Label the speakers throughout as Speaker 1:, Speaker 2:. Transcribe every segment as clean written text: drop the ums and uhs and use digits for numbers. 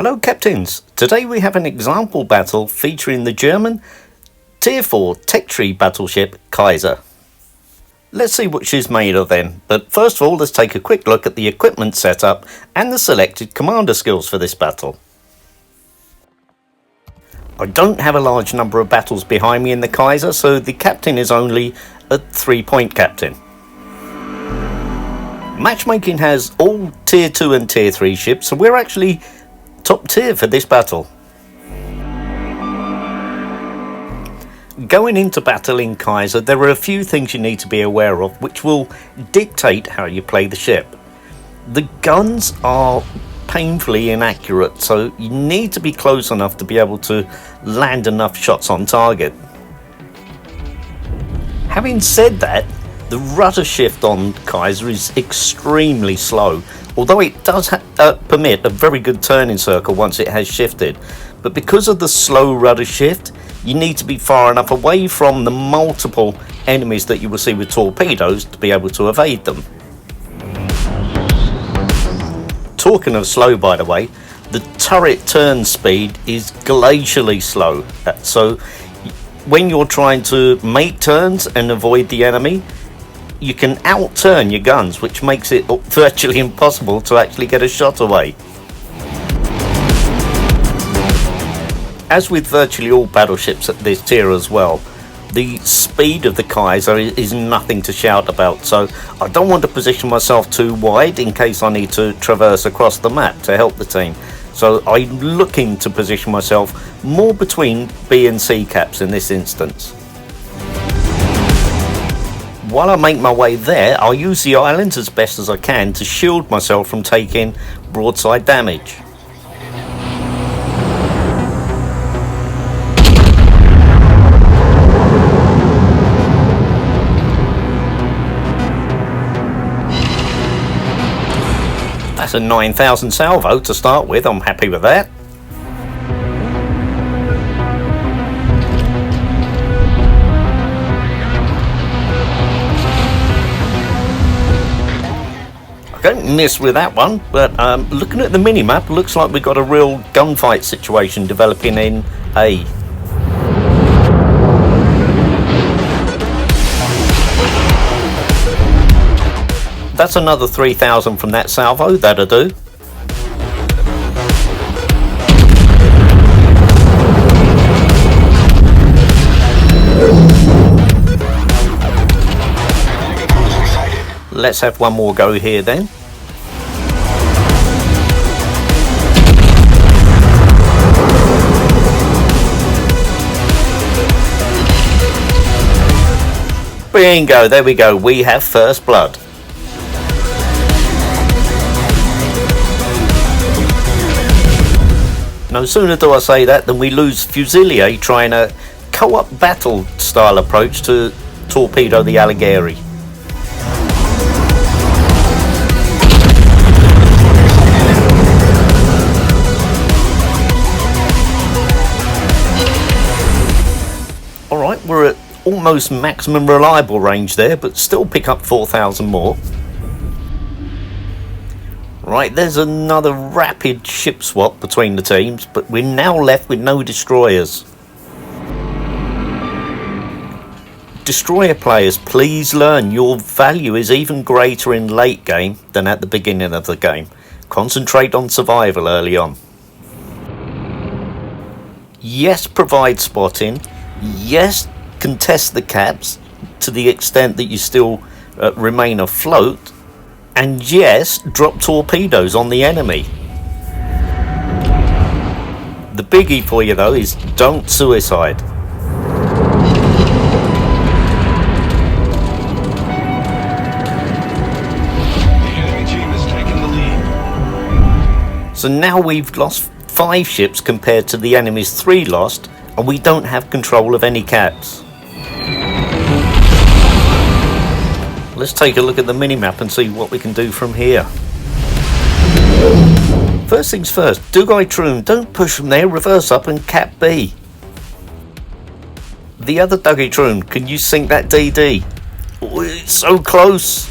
Speaker 1: Hello Captains, today we have an example battle featuring the German Tier 4 tech tree battleship Kaiser. Let's see what she's made of then, but first of all let's take a quick look at the equipment setup and the selected commander skills for this battle. I don't have a large number of battles behind me in the Kaiser, so the captain is only a 3-point captain. Matchmaking has all Tier 2 and Tier 3 ships, so we're actually top tier for this battle. Going into battle in Kaiser, there are a few things you need to be aware of which will dictate how you play the ship. The guns are painfully inaccurate, so you need to be close enough to be able to land enough shots on target. Having said that, the rudder shift on Kaiser is extremely slow, although it does permit a very good turning circle once it has shifted. But because of the slow rudder shift, you need to be far enough away from the multiple enemies that you will see with torpedoes to be able to evade them. Talking of slow, by the way, the turret turn speed is glacially slow. So when you're trying to make turns and avoid the enemy, you can outturn your guns, which makes it virtually impossible to actually get a shot away. As with virtually all battleships at this tier as well, the speed of the Kaiser is nothing to shout about, so I don't want to position myself too wide in case I need to traverse across the map to help the team. So I'm looking to position myself more between B and C caps in this instance. While I make my way there, I'll use the islands as best as I can to shield myself from taking broadside damage. That's a 9,000 salvo to start with, I'm happy with that. I don't miss with that one, but looking at the mini-map, looks like we've got a real gunfight situation developing in A. That's another 3,000 from that salvo, that'll do. Let's have one more go here then. Bingo, there we go, we have first blood. No sooner do I say that than we lose Fusilier trying a co-op battle style approach to torpedo the Alligator. Alright, we're at almost maximum reliable range there, but still pick up 4,000 more. Right, there's another rapid ship swap between the teams, but we're now left with no destroyers. Destroyer players, please learn your value is even greater in late game than at the beginning of the game. Concentrate on survival early on. Yes, provide spotting. Yes, contest the caps to the extent that you still remain afloat. And yes, drop torpedoes on the enemy. The biggie for you though is don't suicide.
Speaker 2: The enemy team is taking the lead.
Speaker 1: So now we've lost 5 ships compared to the enemy's 3 lost, and we don't have control of any caps. Let's take a look at the minimap and see what we can do from here. First things first, Dugai Troon, don't push from there, reverse up and cap B. The other Dugai Troon, can you sink that DD? Oh, it's so close.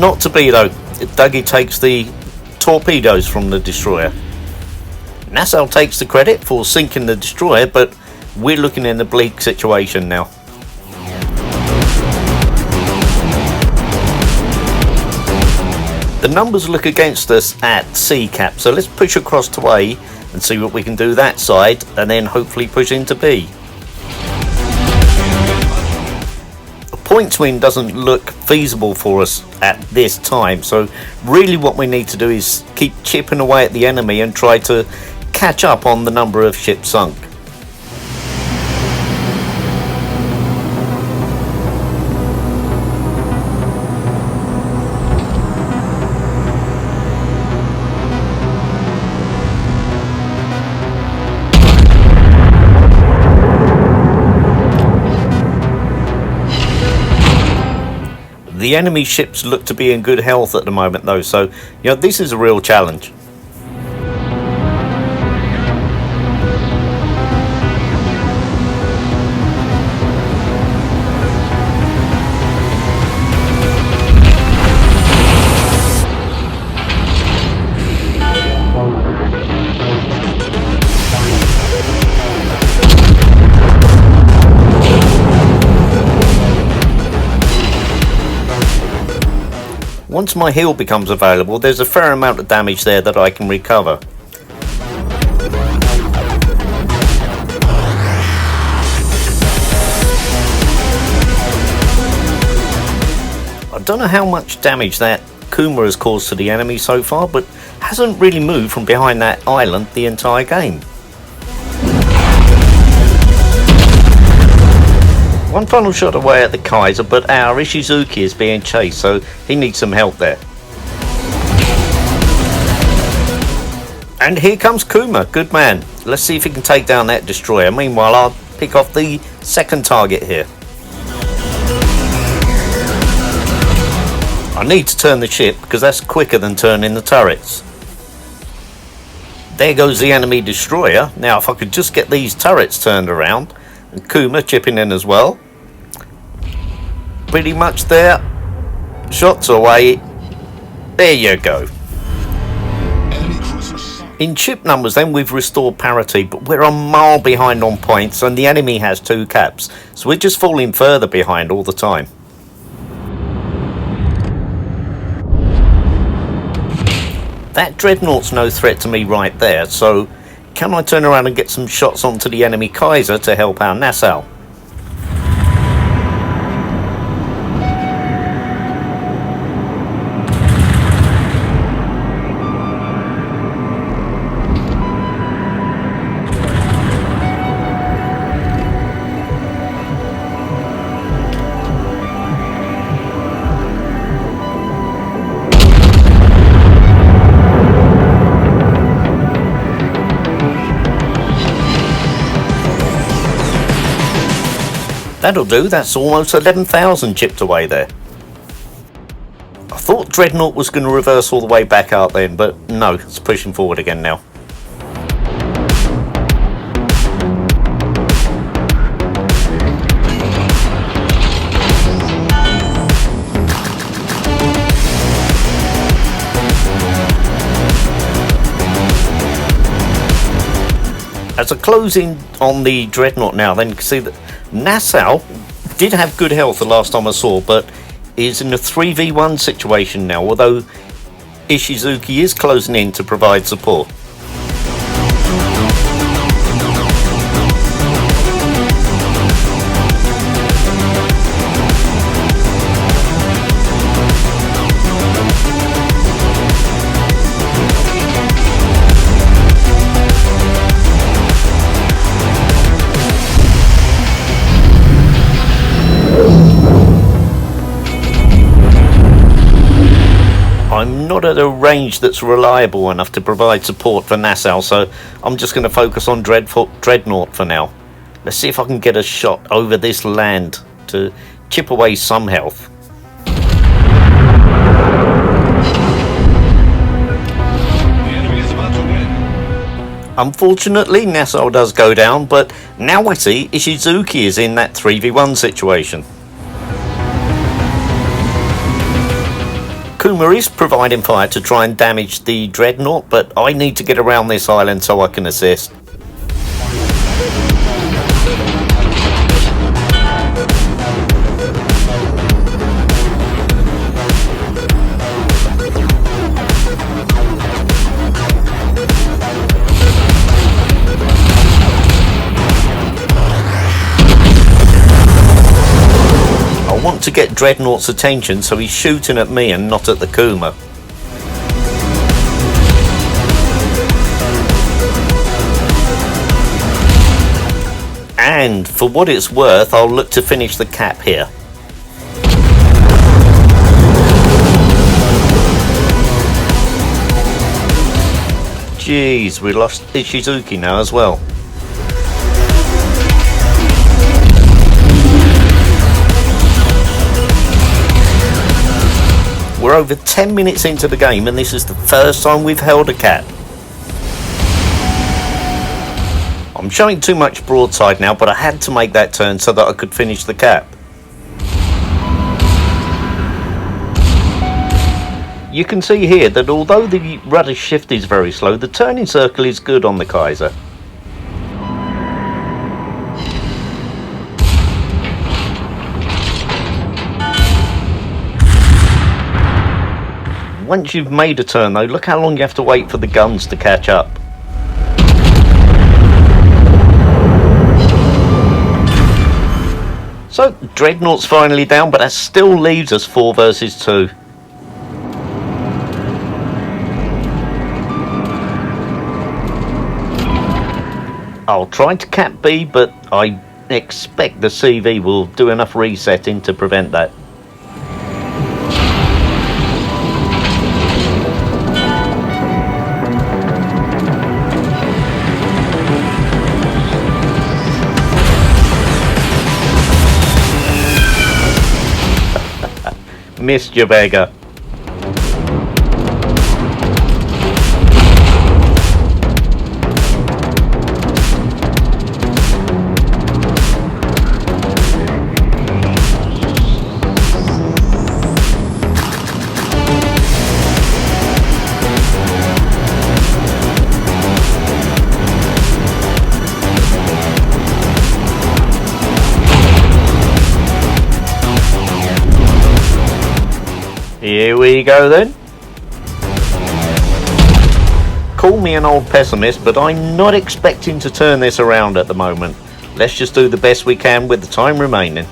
Speaker 1: Not to be though. Dougie takes the torpedoes from the destroyer. Nassau takes the credit for sinking the destroyer, but we're looking in a bleak situation now. The numbers look against us at C cap, so let's push across to A and see what we can do that side, and then hopefully push into B. A point win doesn't look feasible for us at this time, so really what we need to do is keep chipping away at the enemy and try to catch up on the number of ships sunk. The enemy ships look to be in good health at the moment though, so this is a real challenge. Once my heal becomes available, there's a fair amount of damage there that I can recover. I don't know how much damage that Kuma has caused to the enemy so far, but hasn't really moved from behind that island the entire game. One final shot away at the Kaiser, but our Ishizuki is being chased, so he needs some help there. And here comes Kuma, good man. Let's see if he can take down that destroyer. Meanwhile, I'll pick off the second target here. I need to turn the ship because that's quicker than turning the turrets. There goes the enemy destroyer. Now if I could just get these turrets turned around, and Kuma chipping in as well. Pretty much there. Shots away. There you go. In ship numbers then we've restored parity, but we're a mile behind on points and the enemy has 2 caps, so we're just falling further behind all the time. That dreadnought's no threat to me right there, so can I turn around and get some shots onto the enemy Kaiser to help our Nassau? That'll do, that's almost 11,000 chipped away there. I thought Dreadnought was going to reverse all the way back out then, but no, it's pushing forward again now. As I close in on the Dreadnought now, then you can see that Nassau did have good health the last time I saw, but is in a 3v1 situation now, although Ishizuki is closing in to provide support. I'm not at a range that's reliable enough to provide support for Nassau, so I'm just going to focus on Dreadnought for now. Let's see if I can get a shot over this land to chip away some health.
Speaker 2: The enemy is about to win.
Speaker 1: Unfortunately, Nassau does go down, but now we see Ishizuki is in that 3v1 situation. Kuma is providing fire to try and damage the dreadnought, but I need to get around this island so I can assist. I want to get Dreadnought's attention, so he's shooting at me and not at the Kuma. And for what it's worth, I'll look to finish the cap here. Jeez, we lost Ishizuki now as well. We're over 10 minutes into the game and this is the first time we've held a cap. I'm showing too much broadside now, but I had to make that turn so that I could finish the cap. You can see here that although the rudder shift is very slow, the turning circle is good on the Kaiser. Once you've made a turn though, look how long you have to wait for the guns to catch up. So, Dreadnought's finally down, but that still leaves us 4 versus 2. I'll try to cap B, but I expect the CV will do enough resetting to prevent that. Missed you, beggar. Here we go then. Call me an old pessimist, but I'm not expecting to turn this around at the moment. Let's just do the best we can with the time remaining.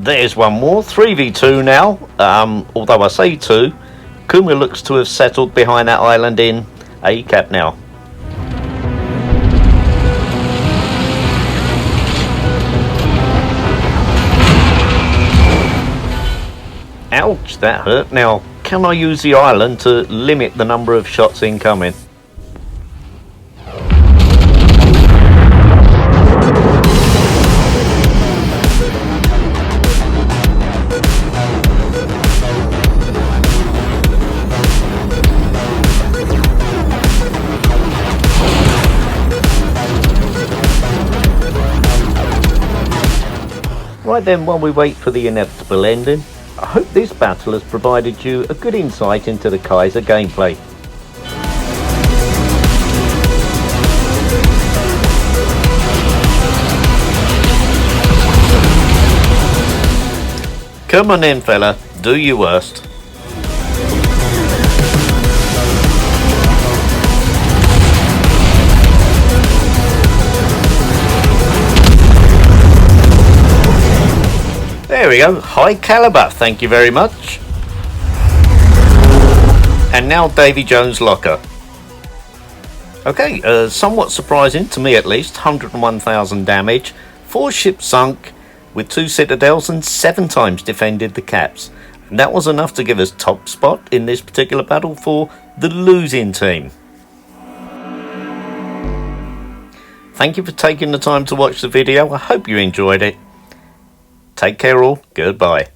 Speaker 1: There's one more, 3v2 now, although I say 2, Kuma looks to have settled behind that island in A cap now. Ouch, that hurt. Now, can I use the island to limit the number of shots incoming? Right then, while we wait for the inevitable ending, I hope this battle has provided you a good insight into the Kaiser gameplay. Come on in, fella, do your worst. There we go, high caliber, thank you very much. And now Davy Jones' locker. Okay, somewhat surprising, to me at least, 101,000 damage, 4 ships sunk, with 2 citadels and 7 times defended the caps. And that was enough to give us top spot in this particular battle for the losing team. Thank you for taking the time to watch the video. I hope you enjoyed it. Take care all. Goodbye.